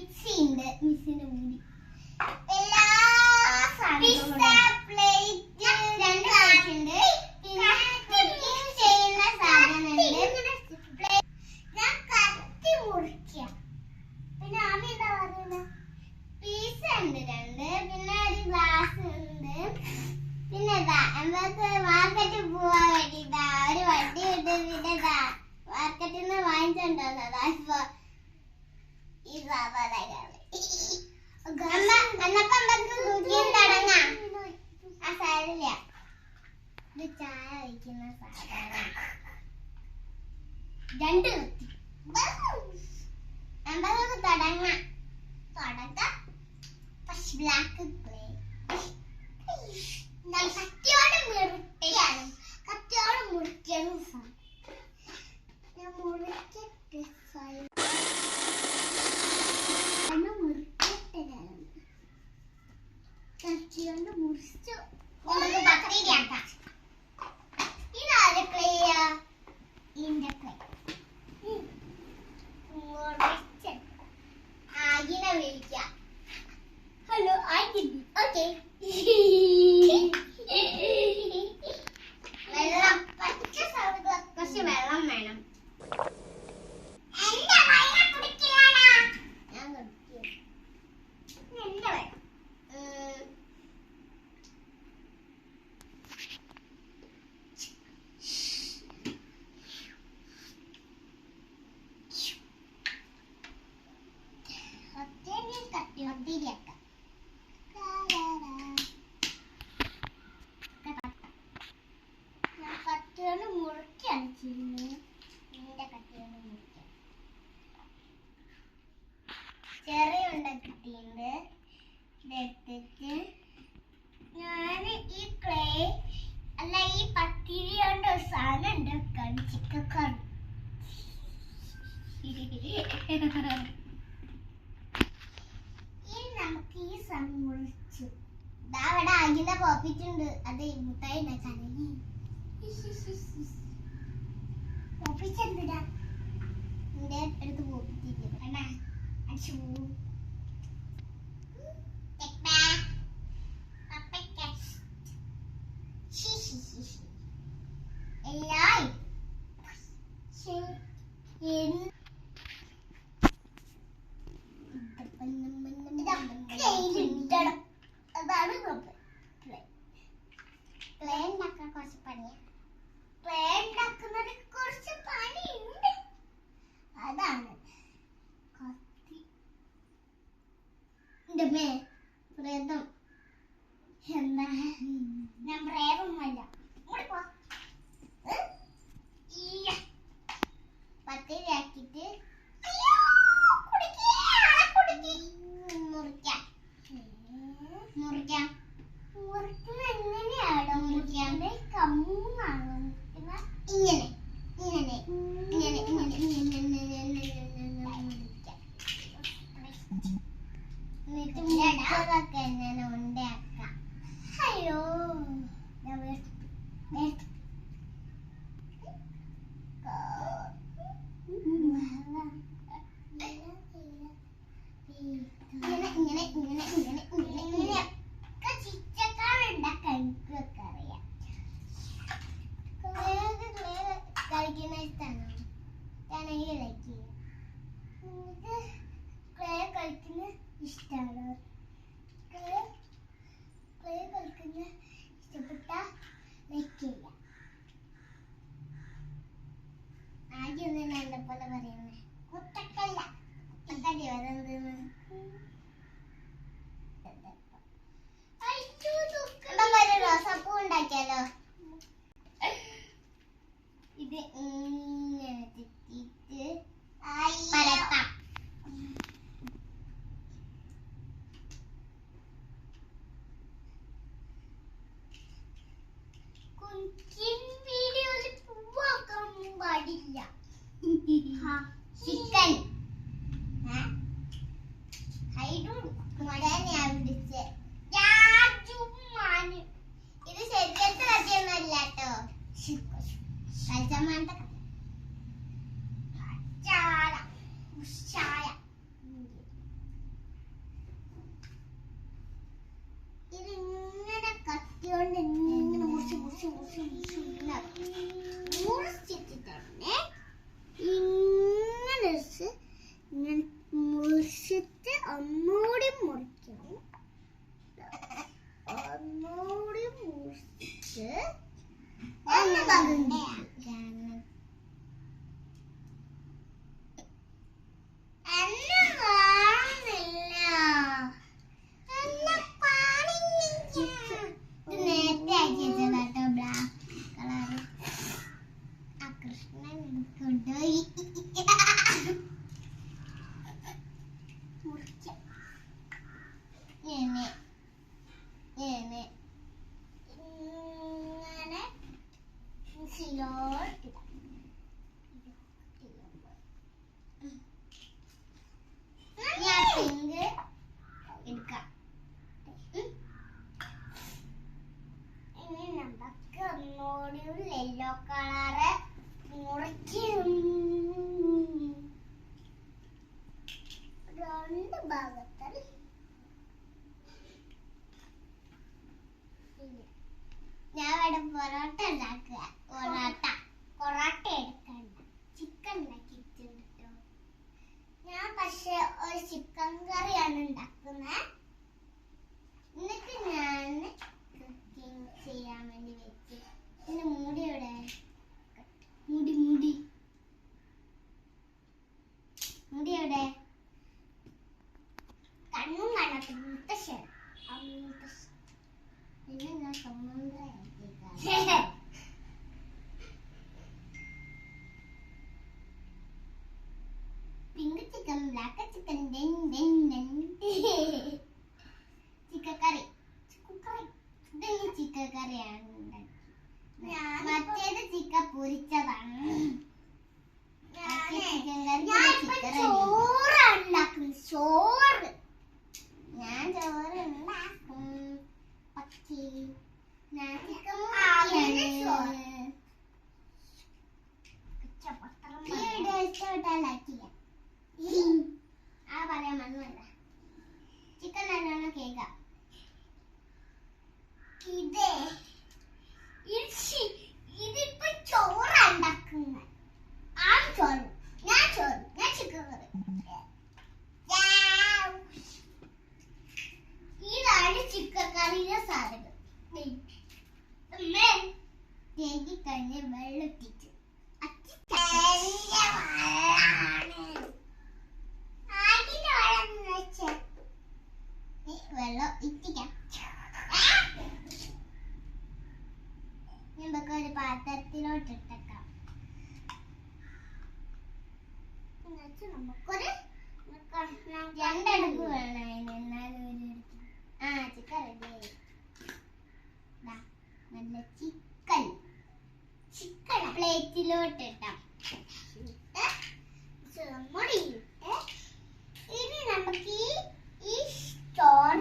Mixie ഉണ്ട്, മിക്സിന്റെ മുടി എല്ലാ സാധനങ്ങളും രണ്ട് പ്ലേറ്റ് ഉണ്ട്, പിന്നെ കുക്കിംഗ് ചെയ്യുന്ന സാധനമുണ്ട്, ഞാൻ കത്തി മുറിക്കാം, പിന്നെ ആമി എന്താ പറയുന്നത് പീസ ഉണ്ട് രണ്ട്, പിന്നെ ഒരു ഗ്ലാസ് ഉണ്ട്, പിന്നെ നമുക്ക് മാർക്കറ്റിൽ പോവാൻ വേണ്ടിട്ടാ ഒരു വണ്ടി ഉണ്ട്, പിന്നെ മാർക്കറ്റിൽ നിന്ന് വാങ്ങിച്ചോണ്ടോന്നതാ ഇപ്പൊ ഈ സാധനങ്ങള്. എന്നപ്പോ നമുക്ക് കുക്കിംഗ് തുടങ്ങാം. ആ സാരില്ല, ഇത് ചായ വയ്ക്കുന്ന സാധനം രണ്ട് കത്തി, നമുക്ക് തുടങ്ങാം. പക്ഷെ ബ്ലാക്ക് ഞാൻ കത്തിയോടെ മുറിക്കുകയാണ്, കത്തിയോടെ മുറിക്കണം. ഞാൻ മുറിക്കട്ടെ, കത്തിയോണ്ട് മുറിച്ചു. ഇതാരെ പ്ലേയാ? ഇതിന്റെ പ്ലേ ആകിനെ വിളിക്കാം. ഹലോ ആകിനി, ഓക്കെ. വെള്ളം പച്ച സൗണ്ട്, കുറച്ച് വെള്ളം വേണം. എന്റെ വെള്ളം കുടിക്കില്ലാടാ, ഞാൻ കുടിക്കും. എന്റെ വെള്ളം കത്തിയോണ്ട് മുറിക്കാണ് ചെയ്യുന്നത്. നിന്റെ കത്തിയോണ്ട് മുറിക്കാം. ചെറിയ ഉണ്ട കിട്ടിയിട്ടുണ്ട്. ഇതെടുത്തിട്ട് ഞാൻ ഈ ക്ലേ അല്ല ഈ പത്തിരി കൊണ്ട് ഒരു സാധനം ഉണ്ടാക്കാണ്, ചിക്കൻ. നമുക്ക് ഈ സാധനം മുറിച്ചു. അവിടെ അകില പോപ്പിട്ടുണ്ട്, അത് മുട്ടായി ഉണ്ടാക്കാണ്. പോപ്പിച്ചെന്തിനാ എന്റെ അടുത്ത് പോപ്പിച്ചിരിക്കുന്നു. കുറച്ച് പണിയാ, പ്ലേ ഉണ്ടാക്കുന്നത് കുറച്ച് പണിയുണ്ട്. അതാണ് കത്തി പ്രേതം. എന്താ ഞാൻ പ്രേതമല്ല. പത്തിരിയാക്കിട്ട് മുറിക്കാം. മുറിക്കുന്ന എങ്ങനെയാണോ മുറിക്കാണ്ട് കമ്മാണോ മുറിക്കുന്ന? ഇങ്ങനെ ഇങ്ങനെ ഇങ്ങനെ ഇങ്ങനെ ഇങ്ങനെ മുറിക്കാം. എന്നിട്ട് മുറിച്ചതൊക്കെ എങ്ങനെ ഉണ്ടാക്കാം. അയ്യോ ഇങ്ങനെ ഇങ്ങനെ ഇങ്ങനെ ഇങ്ങനെ ഇങ്ങനെ ഇങ്ങനെയൊക്കെ ചിച്ചക്കാറുണ്ടാക്കാൻ എനിക്കൊക്കെ അറിയാം. കളിക്കുന്ന ഇഷ്ടമാണോ? ഞാനെങ്കിൽ ലൈക്ക് ചെയ്യാം. നിങ്ങൾക്ക് ക്ലേ കളിക്കുന്ന ഇഷ്ടമാണോ? ക്ലേ കളിക്കുന്ന ഇഷ്ടപ്പെട്ട ലൈക്ക് ചെയ്യാം. ആദ്യം ഒന്നും എന്നെ പോലെ പറയുന്നത് കുട്ടക്കല്ല, കുട്ടക്കടി അതെന്തെന്ന് റോസാപ്പൂ ഉണ്ടാക്കിയാലോ? ഇത് ഇങ്ങനെ തെറ്റിട്ട് പരത്താം. കുക്കിംഗ് വീഡിയോയിൽ പൂവാക്കാൻ പാടില്ല. ചിക്കൻ ഇത് ശരിക്കത്തെ കഥയൊന്നുമല്ല കേട്ടോ, കൽച്ചമാന്റെ കഥ. ഇങ്ങനെ ഇങ്ങനെ ഇങ്ങനെ സിലോട്ടിടാം. ഞാൻ പിങ്ക് എടുക്കാം. ഇനി നമുക്ക് ഒന്നുകൂടി യെല്ലോ കളറ് മുറിക്കും. രണ്ട് ഭാഗത്തിൽ ഞാൻ ഇവിടെ പൊറോട്ട ഉണ്ടാക്കുക. പൊറോട്ട എടുക്കണ്ട, ചിക്കൻ ഉണ്ടാക്കിയിട്ടുണ്ട്. ഞാൻ പക്ഷെ ഒരു ചിക്കൻ കറിയാണ് ഉണ്ടാക്കുന്നത്. എന്നിട്ട് ഞാൻ കുക്കിംഗ് ചെയ്യാൻ വേണ്ടി വെച്ച്. പിന്നെ മുടി ഇവിടെ മുടി എവിടെ? കണ്ണും കാണാത്ത മുത്തശ്ശൻ. പിന്നെ ഞാൻ pink chicken, black chicken, chicken curry. ഇതെങ്കിൽ ചിക്കൻ കറിയാണ്. മറ്റേത് ചിക്കൻ പൊരിച്ചതാണ്. ചോറ് ഞാൻ ചോറ് ഉണ്ടാക്കും. പക്ഷേ ഞാൻ ഇഷ്ടപ്പെട്ടാലാക്കില്ല. പറയാൻ മണ്ണല്ല. ചിക്കൻ നല്ലോണം കേൾക്കാം. ഇതിപ്പോ ചോറ് ഉണ്ടാക്കുന്ന ചോറ്. ഞാൻ ചിക്കൻ കറി. ഇതാണ് ചിക്കൻ കറിയുടെ സാധനം. കഴിഞ്ഞ് വെള്ളം ഇട്ടിട്ട് വെള്ളം ഇട്ടിക്കാം. നമുക്ക് ഒരു പാത്രത്തിലോട്ട് ഇട്ടേക്കാം. നമുക്കൊരു രണ്ടടുപ്പ് വേണം. എന്നാലും ചിക്കൻ റെഡി. നല്ല ചിക്കൻ പ്ലേറ്റിലോട്ട് ഇട്ടാം. ഇനി നമുക്ക് ഈ സ്റ്റോൺ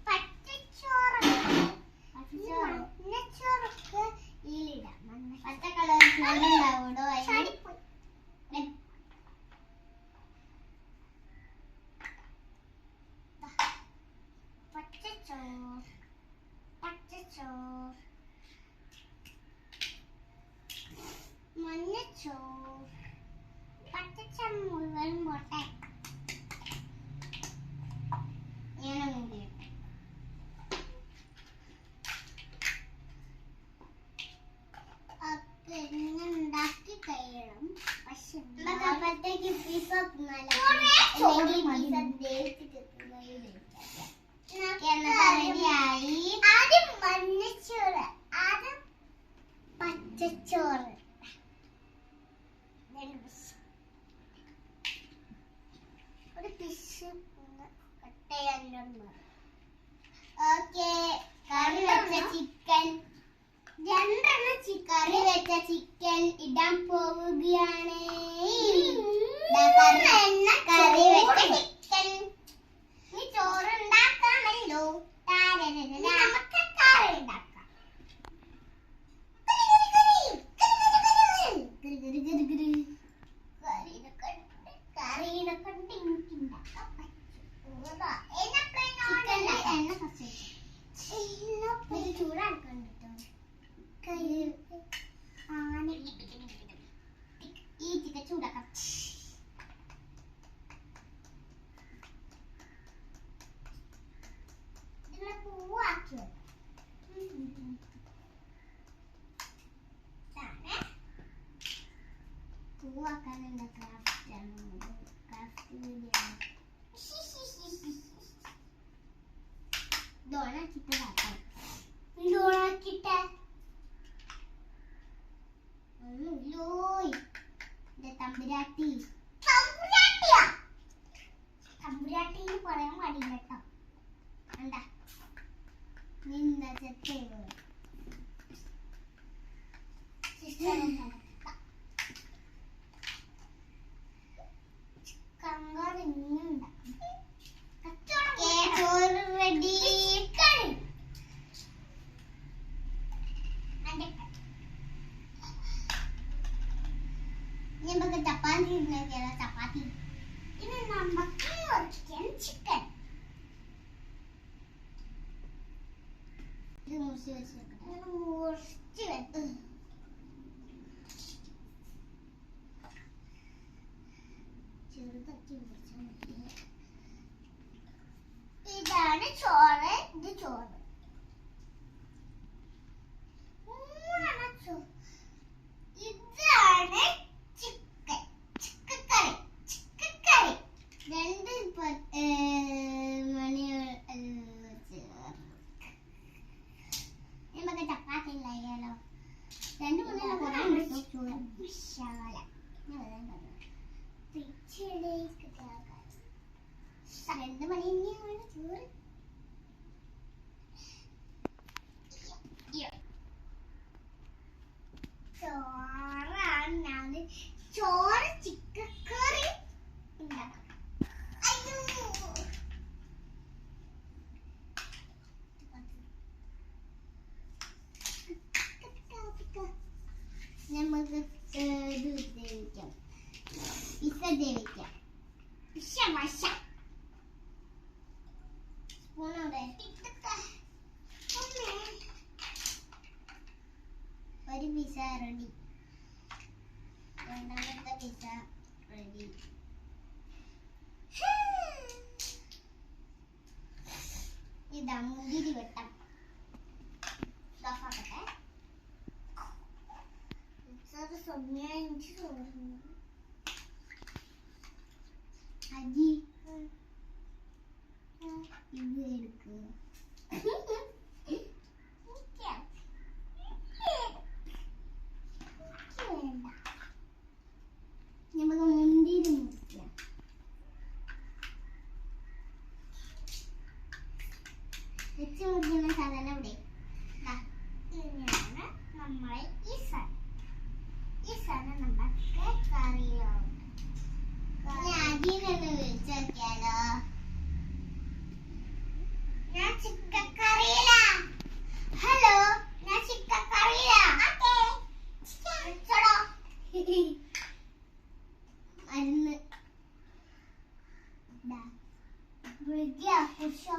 പച്ചച്ചോറൊക്കെ ഇതിലിടാം. പച്ച കളർ ചോറുണ്ടാവൂടോ. പച്ചച്ചോറ്, മഞ്ഞച്ചോറ്, പച്ചച്ചോറ് മുഴുവൻ പോട്ടെ. ഞാനൊന്നും ഉണ്ടാക്കി കഴിയണം. പക്ഷെ അപ്പോഴത്തേക്ക് പിസ ആദ്യം മഞ്ഞച്ചോറ്, ആദ്യം പച്ചച്ചോറ്. ഒരു പിസ് കട്ട് ചെയ്യാൻ. ഓക്കെ, കറി വെച്ച ചിക്കൻ കറി വെച്ച ചിക്കൻ ഇടാൻ പോവുകയാണ്. കറി വെച്ച ചിക്കൻ. നീ ചോറ് ഉണ്ടാക്കാമല്ലോ. നമുക്ക് കറി ഉണ്ടാക്കാം. കറിനെ കൊണ്ട് എനിക്ക് ഉണ്ടാക്കാൻ പറ്റും. ചൂടാക്കാൻ ഈ ചിക്കൻ ചൂടാക്കാം. പൂവാക്കി പൂവാക്കാനുള്ള ക്രാഫ്റ്റാണ്. ക്രാഫ്റ്റ് വീഡിയോ ഡോണാക്കിട്ടതാക്കാം. ഡോണാക്കിട്ടെ തമ്പുരാട്ടി തമ്പുരാട്ടിന്ന് പറയാൻ പാടില്ല കേട്ടോ. എന്താ നിന്ന ചെത്തേ നമുക്ക് ചപ്പാത്തി ചപ്പാത്തി ഇനി നമുക്ക് ചിക്കൻ ഇത് മുറിച്ച് വെച്ച് ചെറുതാക്കി മുറിച്ചാൽ മതി. ഇതാണ് ചോറ്, ഇത് ചോറ്. ഇതാണ് ചിക്കൻ, ചിക്കൻ കറി, ചിക്കൻ കറി. രണ്ട് മണി നമുക്ക് ചപ്പാത്തി ഉണ്ടായാലോ. 2 മണിയുള്ള കുറേ വിശാല 2 മണി തന്നെയാണ് ചോറ്. ചോറാണ് ഞാൻ ചോറ് ചിക്കൻ കറി ഉണ്ടാക്കാം. അയ്യോ നമുക്ക് ഇത് ഉപയോഗിക്കാം, പിസ്സ ഉപയോഗിക്കാം. സ്പൂണോടെ ഒരു പിസ്സ റെഡി. രണ്ടാമത്തെ പിസ്സ റെഡി. ഇതാ മുന്തിരി വെട്ടം. അജി ഇത് എടുക്കുക. നമുക്ക് മുന്തിരി മുറിക്കാം. വെച്ച് മുറിക്കുന്ന സാധനം ഇവിടെ ഇങ്ങനെയാണ്. നമ്മളെ ഈ സാധനം നമുക്ക് കറിയാവും. അതിനൊന്ന് വിളിച്ചു നോക്കിയാലോ. ഞാൻ ചിക്കൻ കറിയില. ഹലോ, ഞാൻ ചിക്കൻ കറിയില. മരുന്ന് പുരുഷോ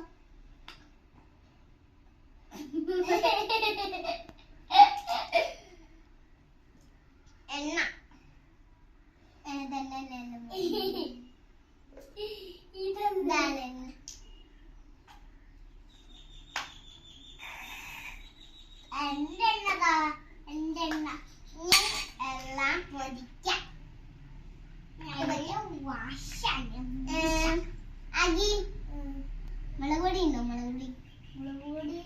എണ്ണ ഇതെന്താണ് എണ്ണ? എന്റെ എണ്ണ എല്ലാം പൊടിക്കാം. അജി മുളക് പൊടി ഉണ്ടോ? മുളക് പൊടി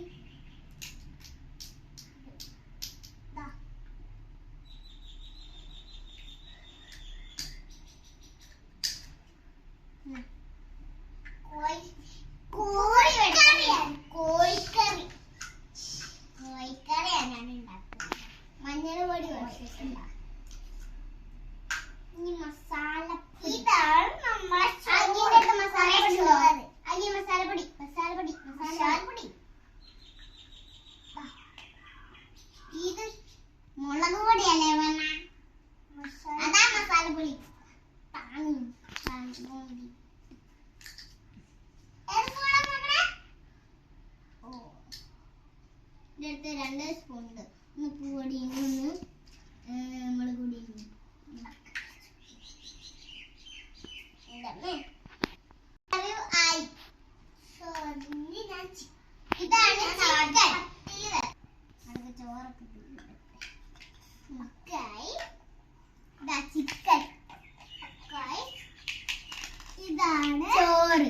കോഴിക്കറിയാണ് ഞാൻ ഉണ്ടാക്കുന്നത്. മഞ്ഞൾ പൊടി ഇനി മസാല. ഇതാണ് നമ്മളെ മസാലപ്പൊടി. ഇത് മുളക് പൊടിയല്ലേ വേണ? അതാ മസാലപ്പൊടി. ഇതിനകത്ത് 2 സ്പൂൺ ഉണ്ട്. ഒന്ന് ഉപ്പുപൊടി, ഒന്ന് മുളക് പൊടി. ഇതാണ് ചോറൊക്കെ ചിക്കൻ. ഇതാണ് ചോറ്.